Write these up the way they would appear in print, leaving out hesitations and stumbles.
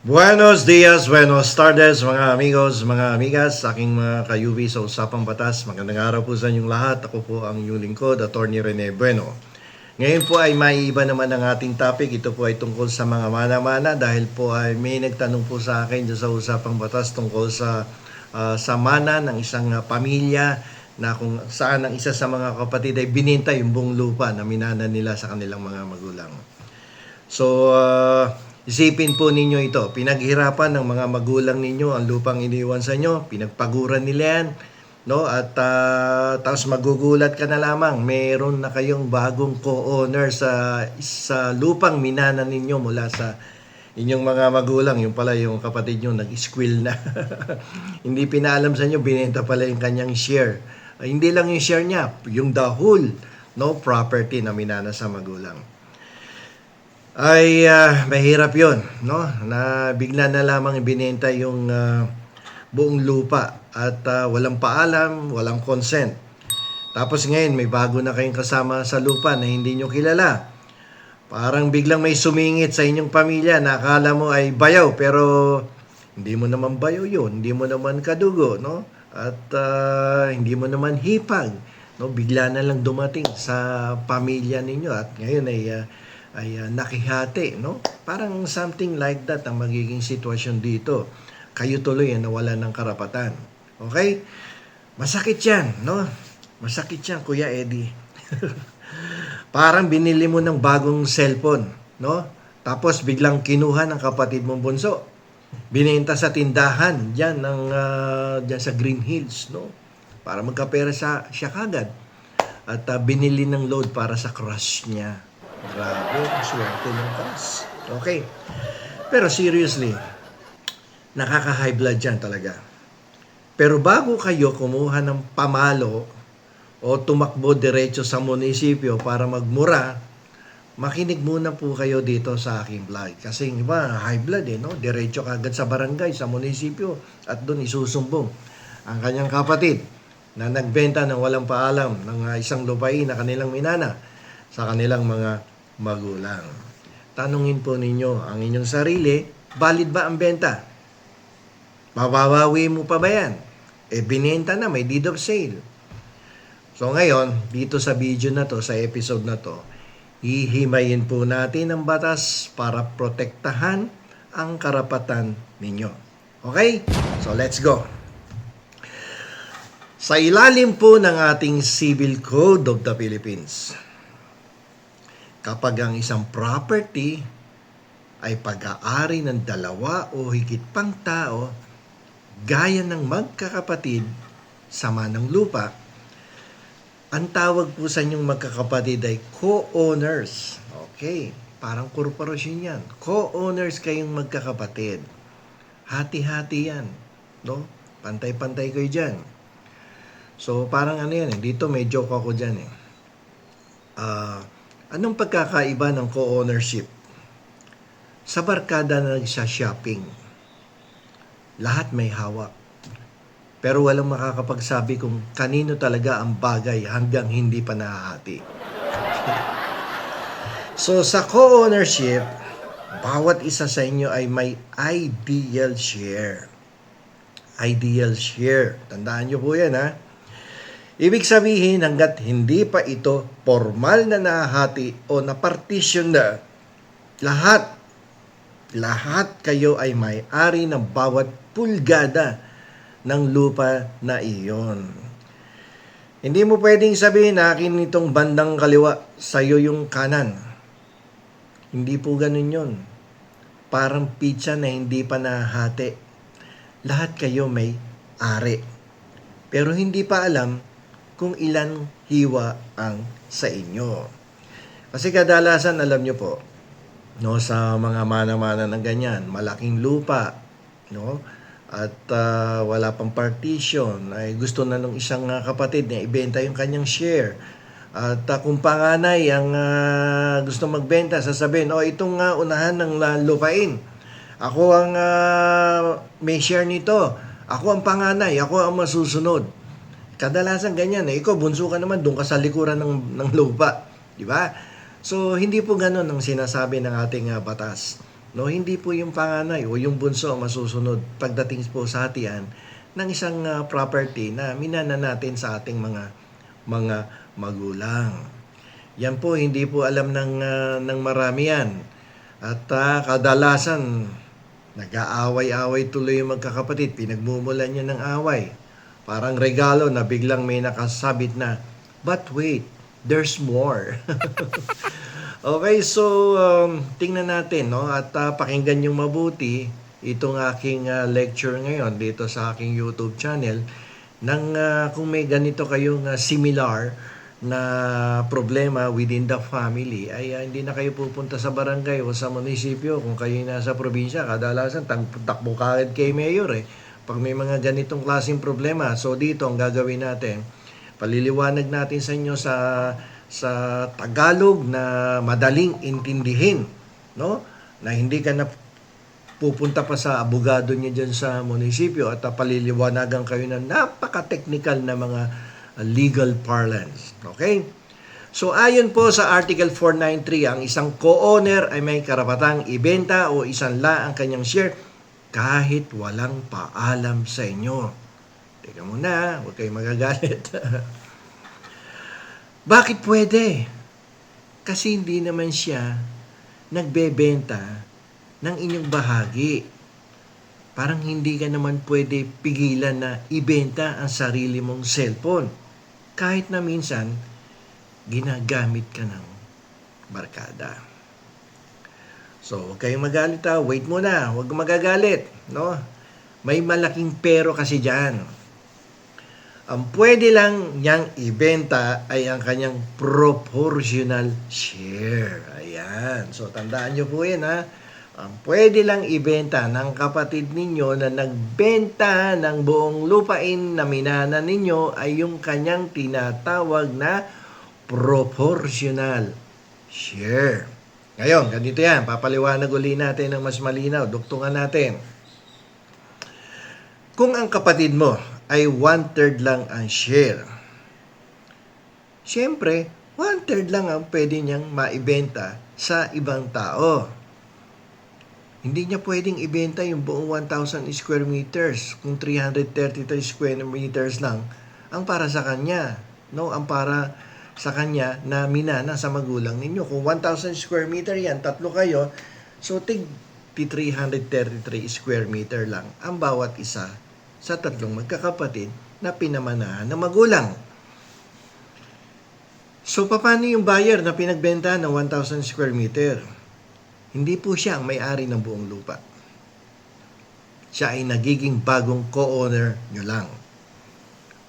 Buenos dias, buenos tardes mga amigos, mga amigas, aking mga kayubi sa Usapang Batas. Magandang araw po sa inyong lahat. Ako po ang inyong lingkod, Attorney Rene Bueno. Ngayon po ay maiiba naman ang ating topic. Ito po ay tungkol sa mga mana-mana dahil po ay may nagtanong po sa akin sa Usapang Batas tungkol sa mana ng isang pamilya na kung saan ang isa sa mga kapatid ay bininta yung buong lupa na minana nila sa kanilang mga magulang. So, isipin po ninyo ito. Pinaghirapan ng mga magulang ninyo ang lupang iniwan sa inyo. Pinagpaguran nila yan. No? At tapos magugulat ka na lamang. Meron na kayong bagong co-owner sa lupang minana ninyo mula sa inyong mga magulang. Yung pala yung kapatid nyo nag-squill na. Hindi pinaalam sa inyo, binenta pala yung kanyang share. Hindi lang yung share niya, yung the whole property na minana sa magulang. Ay mahirap yon, no? Na bigla na lamang ibinenta yung buong lupa at walang paalam, walang consent. Tapos ngayon may bago na kayong kasama sa lupa na hindi nyo kilala. Parang biglang may sumingit sa inyong pamilya na akala mo ay bayaw pero hindi mo naman bayaw yun, hindi mo naman kadugo, no? At hindi mo naman hipag, no? Bigla na lang dumating sa pamilya ninyo at ngayon ay nakihati, no? Parang something like that ang magiging sitwasyon dito. Kayo tuloy ang nawalan ng karapatan. Okay? Masakit yan, no? Masakit yan, Kuya Eddie. Parang binili mo ng bagong cellphone, no? Tapos biglang kinuha ng kapatid mong bunso. Binenta sa tindahan diyan sa Green Hills, no? Para magkapera siya kagad. At binili ng load para sa crush niya. Grabe, swerte ng crush. Okay. Pero seriously, nakaka-high blood yan talaga. Pero bago kayo kumuha ng pamalo o tumakbo diretso sa munisipyo para magmura, makinig muna po kayo dito sa aking vlog. Kasi iba, high blood no? Diretso kagad sa barangay, sa munisipyo at doon isusumbong ang kanyang kapatid na nagbenta ng walang paalam ng isang lupain na kanilang minana sa kanilang mga magulang. Tanungin po ninyo ang inyong sarili, valid ba ang benta? Mababawi mo pa ba yan? Binenta na, may deed of sale. So ngayon, dito sa video na to, sa episode na to, hihimayin po natin ang batas para protektahan ang karapatan ninyo. Okay? So let's go. Sa ilalim po ng ating Civil Code of the Philippines, kapag ang isang property ay pag-aari ng dalawa o higit pang tao, gaya ng magkakapatid sa manang lupa, ang tawag po sa inyong magkakapatid ay co-owners. Okay, parang korporasyon yan. Co-owners kayong magkakapatid. Hati-hati yan. No? Pantay-pantay kayo dyan. So, parang ano yan dito may joke ako dyan anong pagkakaiba ng co-ownership? Sa barkada na nagsha-shopping, lahat may hawak. Pero walang makakapagsabi kung kanino talaga ang bagay hanggang hindi pa nahahati. So, sa co-ownership, bawat isa sa inyo ay may ideal share. Ideal share. Tandaan nyo po yan, ha? Ibig sabihin, hanggat hindi pa ito formal na nahahati o na-partition na, lahat kayo ay may-ari ng bawat pulgada ng lupa na iyon. Hindi mo pwedeng sabihin na akin itong bandang kaliwa, sa'yo yung kanan. Hindi po ganun yun. Parang pizza na hindi pa nahati. Lahat kayo may ari. Pero hindi pa alam kung ilan hiwa ang sa inyo. Kasi kadalasan, alam nyo po, no, sa mga mana-mana ng ganyan, malaking lupa, no? At wala pang partition, ay gusto na ng isang kapatid na ibenta yung kanyang share. At kung panganay ang gusto magbenta, sasabihin, itong unahan ng lupain. Ako ang may share nito. Ako ang panganay, ako ang masusunod. Kadalasan ganyan ikaw bunso ka naman, doon ka sa likuran ng lupa, di ba? So hindi po ganoon ang sinasabi ng ating batas. No, hindi po yung panganay o yung bunso ang masusunod pagdating po sa hatian ng isang property na minana natin sa ating mga magulang. Yan po hindi po alam ng marami yan. At kadalasan nag-aaway-away tuloy yung magkakapatid, pinagmumulan niya ng away. Parang regalo na biglang may nakasabit na, but wait, there's more. Okay, so tingnan natin, no? At pakinggan yung mabuti itong aking lecture ngayon dito sa aking YouTube channel nang kung may ganito kayong similar na problema within the family ay hindi na kayo pupunta sa barangay o sa munisipyo kung kayo nasa probinsya. Kadalasan takbo kaagad kay mayor pag may mga ganitong klaseng problema. So dito ang gagawin natin, paliliwanag natin sa inyo sa Tagalog na madaling intindihin, no? Na hindi ka na pupunta pa sa abogado niya dyan sa munisipyo at paliliwanagan kayo ng napaka-technical na mga legal parlance. Okay? So ayon po sa Article 493, ang isang co-owner ay may karapatang ibenta o isanla ang kanyang share kahit walang paalam sa inyo. Teka muna, huwag kayong magagalit. Bakit pwede? Kasi hindi naman siya nagbebenta ng inyong bahagi. Parang hindi ka naman pwede pigilan na ibenta ang sarili mong cellphone. Kahit na minsan, ginagamit ka ng barkada. So, huwag kayong magalit Wait muna, huwag magagalit. No? May malaking pero kasi dyan. Ang pwede lang niyang ibenta ay ang kanyang proportional share. Ayan. So, tandaan niyo po yan Ang pwede lang ibenta ng kapatid ninyo na nagbenta ng buong lupain na minana ninyo ay yung kanyang tinatawag na proportional share. Ngayon, ganito yan. Papaliwanag uli natin ng mas malinaw. Duktungan natin. Kung ang kapatid mo ay 1/3 lang ang share, siyempre, 1/3 lang ang pwede niyang maibenta sa ibang tao. Hindi niya pwedeng ibenta yung buong 1,000 square meters kung 333 square meters lang ang para sa kanya. No, ang para sa kanya na minana sa magulang ninyo. Kung 1,000 square meter yan, tatlo kayo, so 333 square meter lang ang bawat isa sa tatlong magkakapatid na pinamanahan ng magulang. So, paano yung buyer na pinagbenta ng 1,000 square meter? Hindi po siya ang may-ari ng buong lupa. Siya ay nagiging bagong co-owner nyo lang.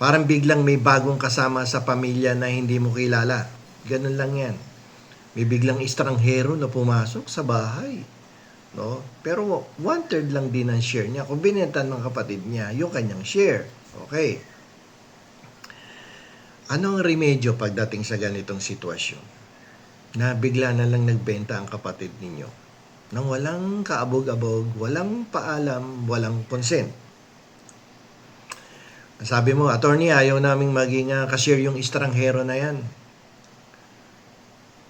Parang biglang may bagong kasama sa pamilya na hindi mo kilala. Ganun lang yan. May biglang estranghero na pumasok sa bahay. No? Pero 1/3 lang din ang share niya. Kung binenta ng kapatid niya, yung kanyang share. Okay. Ano ang remedyo pagdating sa ganitong sitwasyon? Na bigla na lang nagbenta ang kapatid ninyo nang walang kaabog-abog, walang paalam, walang consent. Sabi mo, attorney, ayaw naming maging cashier yung estranghero na yan.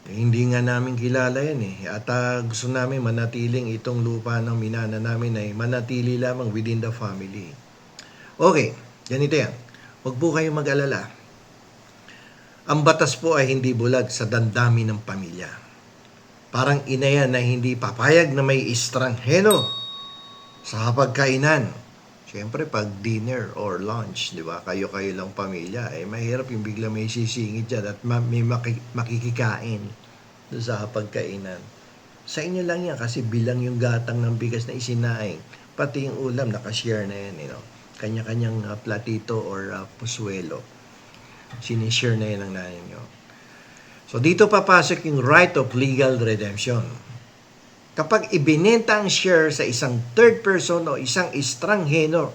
Hindi nga namin kilala yan At gusto namin manatiling itong lupa ng minana namin ay manatili lamang within the family. Okay, ganito yan. Huwag po kayong mag-alala. Ang batas po ay hindi bulag sa damdamin ng pamilya. Parang ina yan na hindi papayag na may estranghero sa pagkainan. Siyempre, pag dinner or lunch, di ba, kayo-kayo lang pamilya, mahirap yung bigla may sisingit dyan at may makikikain doon sa pagkainan. Sa inyo lang yan kasi bilang yung gatang ng bigas na isinaing, pati yung ulam, nakashare na yan, Kanya-kanyang platito or pusuelo. Sinishare na yan ng nanay nyo. So, dito papasok yung right of legal redemption. Kapag ibinenta ang share sa isang third person o isang estranghero,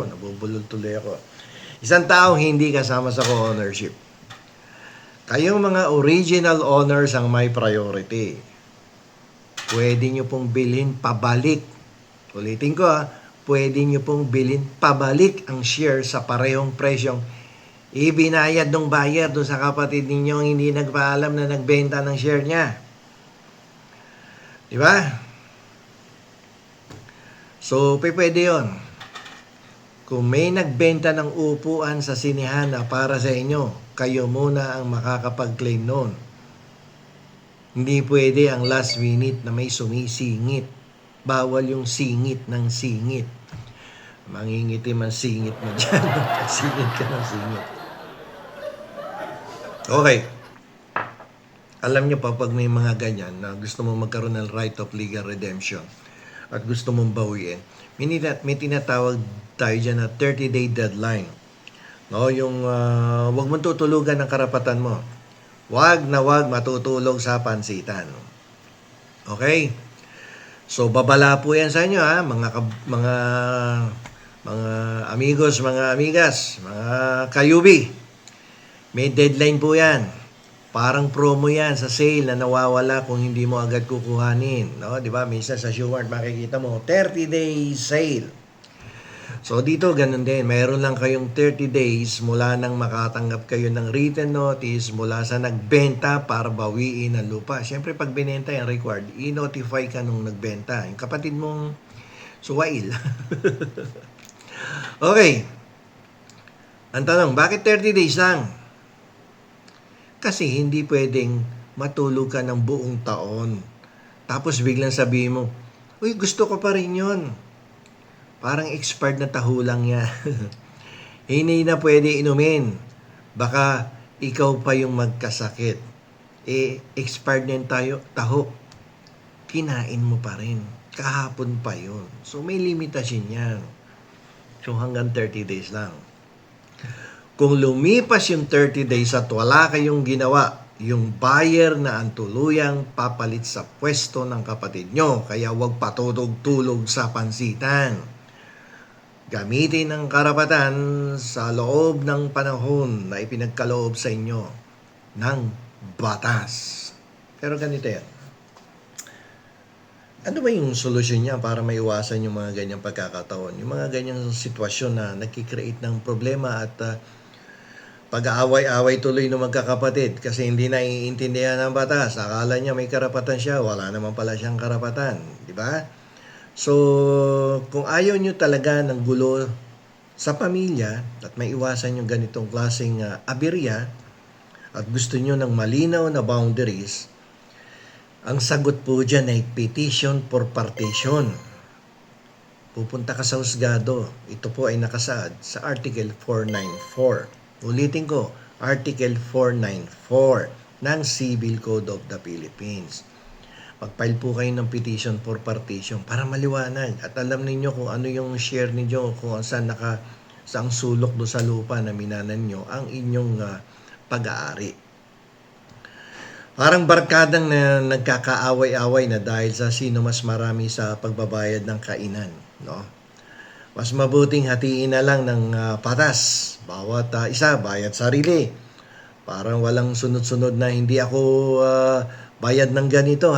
nabubulol tuloy ako, isang tao hindi kasama sa co-ownership. Kayong mga original owners ang may priority. Pwede nyo pong bilhin pabalik. Ulitin ko pwede nyo pong bilhin pabalik ang share sa parehong presyong ibinayad ng buyer doon sa kapatid ninyo hindi nagpaalam na nagbenta ng share niya. Di ba? So, pwede yon. Kung may nagbenta ng upuan sa sinihan na para sa inyo, kayo muna ang makakapag-claim noon. Hindi pwede ang last minute na may sumisingit. Bawal yung singit ng singit. Mangingitim ang singit mo dyan. Singit ka ng singit. Okay. Alam nyo pa, pag may mga ganyan na gusto mo magkaroon ng right of legal redemption at gusto mong bawiin, may tinatawag tayo dyan na 30-day deadline. No, yung wag mong tutulugan ng karapatan mo. Wag na wag matutulog sa pansitan. Okay? So babala po 'yan sa inyo ha, mga amigos, mga amigas, mga kayubi. May deadline po 'yan. Parang promo 'yan sa sale na nawawala kung hindi mo agad kukuhanin, no? 'Di ba? Minsan sa Shoemart makikita mo 30-day sale. So dito ganun din, mayroon lang kayong 30 days mula nang makatanggap kayo ng written notice mula sa nagbenta para bawiin ang lupa. Siyempre pag binenta yan required, i-notify ka nung nagbenta. Yung kapatid mong suwail. Okay. Ang tanong, bakit 30 days lang? Kasi hindi pwedeng matulog ka ng buong taon. Tapos biglang sabihin mo, uy gusto ko pa rin yun. Parang expired na taho lang yan. Hindi na pwede inumin. Baka ikaw pa yung magkasakit. Expired na yung taho. Kinain mo pa rin. Kahapon pa yun. So may limitasyon yan. So hanggang 30 days lang. Kung lumipas yung 30 days at wala kayong ginawa, yung buyer na ang tuluyang papalit sa pwesto ng kapatid nyo. Kaya wag patulog-tulog sa pansitan. Gamitin ang karapatan sa loob ng panahon na ipinagkaloob sa inyo ng batas. Pero ganito yan. Ano ba yung solusyon niya para maiwasan yung mga ganyang pagkakataon? Yung mga ganyang sitwasyon na nagkikreate ng problema at pag-aaway-away tuloy ng magkakapatid kasi hindi na iintindihan ng batas. Akala niya may karapatan siya, wala naman pala siyang karapatan. Di ba? So, kung ayaw nyo talaga ng gulo sa pamilya at may iwasan yung ganitong klaseng aberya at gusto nyo ng malinaw na boundaries, ang sagot po dyan ay petition for partition. Pupunta ka sa husgado. Ito po ay nakasaad sa Article 494. Ulitin ko, Article 494 ng Civil Code of the Philippines. Mag-file po kayo ng petition for partition para maliwanag at alam ninyo kung ano yung share ninyo, kung saan saang sulok do sa lupa na minanan nyo ang inyong pag-aari. Parang barkadang na nagkakaaway-away na dahil sa sino mas marami sa pagbabayad ng kainan, no? Mas mabuting hatiin na lang ng patas. Bawat isa bayad sarili. Parang walang sunod-sunod na hindi ako bayad ng ganito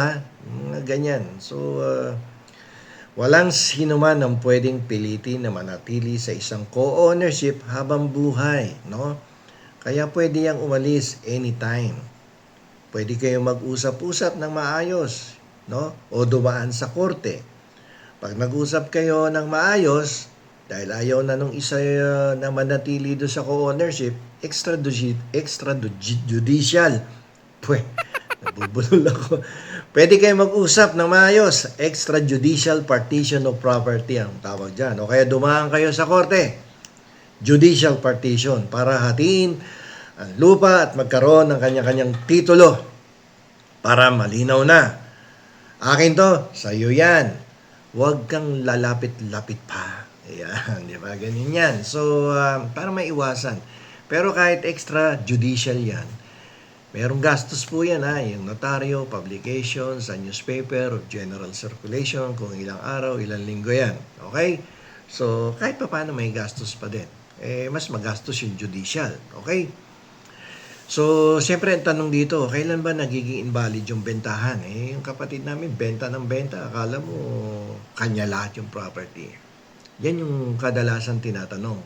ganyan. So walang sino man ang pwedeng pilitin na manatili sa isang co-ownership habang buhay, no? Kaya pwede yang umalis anytime. Pwede kayong mag-usap-usap ng maayos, no? O dumaan sa korte. Pag nag-usap kayo ng maayos, dahil ayaw na nung isa na manatili doon sa co-ownership, extrajudicial. Nabubulol ako. Pwede kayo mag-usap ng maayos. Extrajudicial partition of property ang tawag dyan. O kaya dumaan kayo sa korte. Judicial partition para hatiin ang lupa at magkaroon ng kanya-kanyang titulo para malinaw na. Akin to, sa'yo yan. Huwag kang lalapit-lapit pa. Ayan, di ba? Ganyan yan. So, para maiwasan. Pero kahit extrajudicial yan, merong gastos po yan yung notaryo, publication, sa newspaper, general circulation, kung ilang araw, ilang linggo yan. Okay? So, kahit pa paano may gastos pa din. Mas magastos yung judicial. Okay? So, siyempre ang tanong dito, kailan ba nagiging invalid yung bentahan? Yung kapatid namin, benta ng benta. Akala mo, kanya lahat yung property. Yan yung kadalasan tinatanong.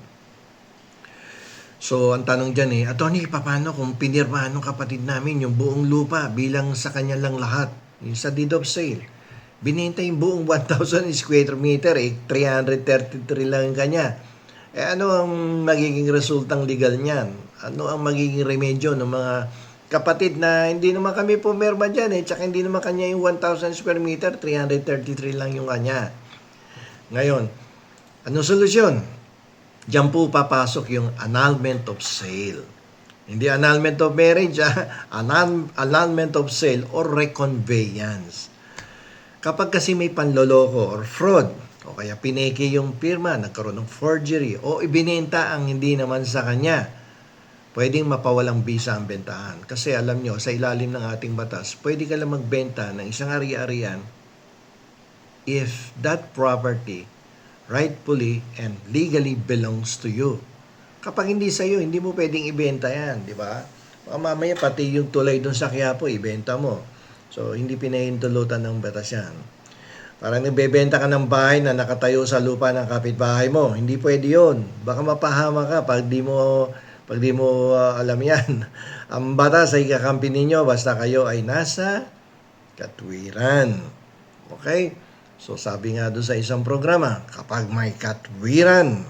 So, ang tanong dyan Atty, paano kung pinirmahan ng kapatid namin yung buong lupa bilang sa kanya lang lahat? Yung sa deed of sale. Binenta yung buong 1,000 square meter, 333 lang yung kanya. Ano ang magiging resultang legal niyan? Ano ang magiging remedyo ng mga kapatid na hindi naman kami pumirma dyan tsaka hindi naman kanya yung 1,000 square meter, 333 lang yung kanya. Ngayon, anong solusyon? Diyan po papasok yung annulment of sale. Hindi annulment of marriage, annulment of sale or reconveyance. Kapag kasi may panloloko or fraud, o kaya pineke yung pirma, nagkaroon ng forgery, o ibinenta ang hindi naman sa kanya, pwedeng mapawalang bisa ang bentahan. Kasi alam nyo, sa ilalim ng ating batas, pwede ka lang magbenta ng isang ari-arian if that property rightfully and legally belongs to you. Kapag hindi sa iyo, hindi mo pwedeng ibenta yan, di ba? Mamaya pati yung tulay doon sa Quiapo, ibenta mo. So, hindi pinahintulutan ng batas yan. Parang nagbebenta ka ng bahay na nakatayo sa lupa ng kapitbahay mo. Hindi pwede yun. Baka mapahama ka pag di mo alam yan. Ang batas ay kakampi ninyo basta kayo ay nasa katwiran. Okay? So, sabi nga doon sa isang programa, kapag may katwiran,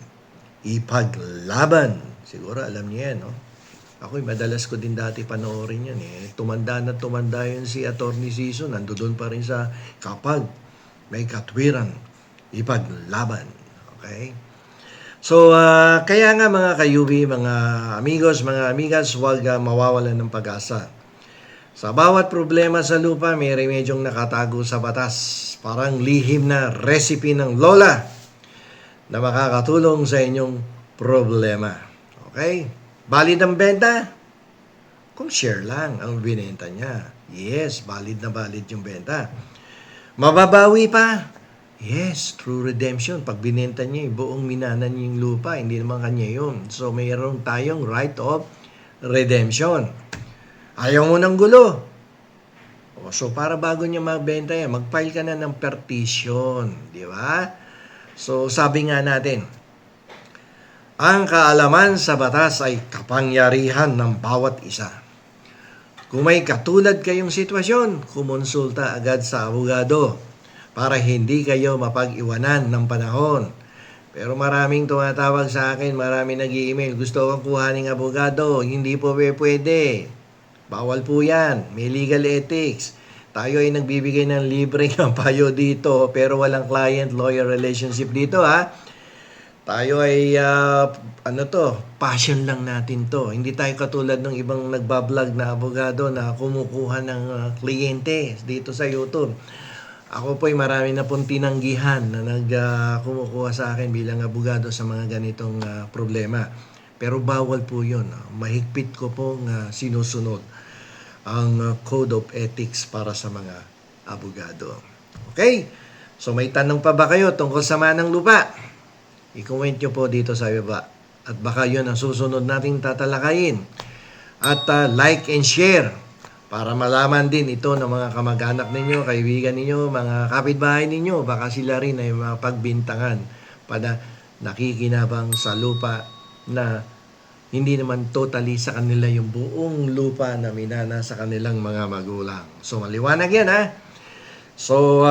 ipaglaban. Siguro alam niyo yan, no? Ako'y madalas ko din dati panoorin yan Tumanda yun si Attorney Siso, nandoon pa rin sa kapag may katwiran, ipaglaban. Okay? So, kaya nga mga kayubi, mga amigos, mga amigas, huwag mawawalan ng pag-asa. Sa bawat problema sa lupa, may remedyong nakatago sa batas. Parang lihim na recipe ng lola na makakatulong sa inyong problema. Okay? Valid ang benta? Kung share lang ang binenta niya. Yes, valid na valid yung benta. Mababawi pa? Yes, true redemption. Pag binenta niya, buong minanan niya yung lupa, hindi naman kanya yun. So, mayroon tayong right of redemption. Ayaw mo ng gulo. So, para bago niya magbenta yan, mag-file ka na ng petition. Di ba? So, sabi nga natin, ang kaalaman sa batas ay kapangyarihan ng bawat isa. Kung may katulad kayong sitwasyon, kumonsulta agad sa abogado para hindi kayo mapag-iwanan ng panahon. Pero maraming tumatawag sa akin, maraming nag-i-email, gusto kong kuhaning abogado, hindi po pwede. Bawal po yan, may legal ethics. Tayo ay nagbibigay ng libreng payo dito, pero walang client-lawyer relationship dito Tayo ay passion lang natin to. Hindi tayo katulad ng ibang nagbablog na abogado na kumukuha ng kliyente dito sa YouTube. Ako po ay marami na pong tinanggihan na kumukuha sa akin bilang abogado sa mga ganitong problema. Pero bawal po yun. Mahigpit ko pong sinusunod ang Code of Ethics para sa mga abogado. Okay? So may tanong pa ba kayo tungkol sa manang lupa? I-comment nyo po dito sa baba. At baka yun ang susunod nating tatalakayin. At like and share para malaman din ito ng mga kamag-anak ninyo, kaibigan ninyo, mga kapitbahay ninyo. Baka sila rin ay mapagbintangan para nakikinabang sa lupa na hindi naman totally sa kanila yung buong lupa na minana sa kanilang mga magulang. So maliwanag yan So,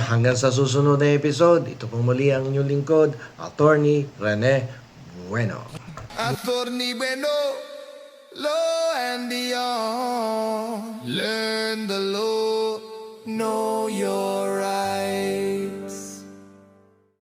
hanggang sa susunod na episode, ito pong muli ang inyong lingkod, Attorney Rene Bueno. Attorney Bueno, law and beyond. Learn the law, know your rights.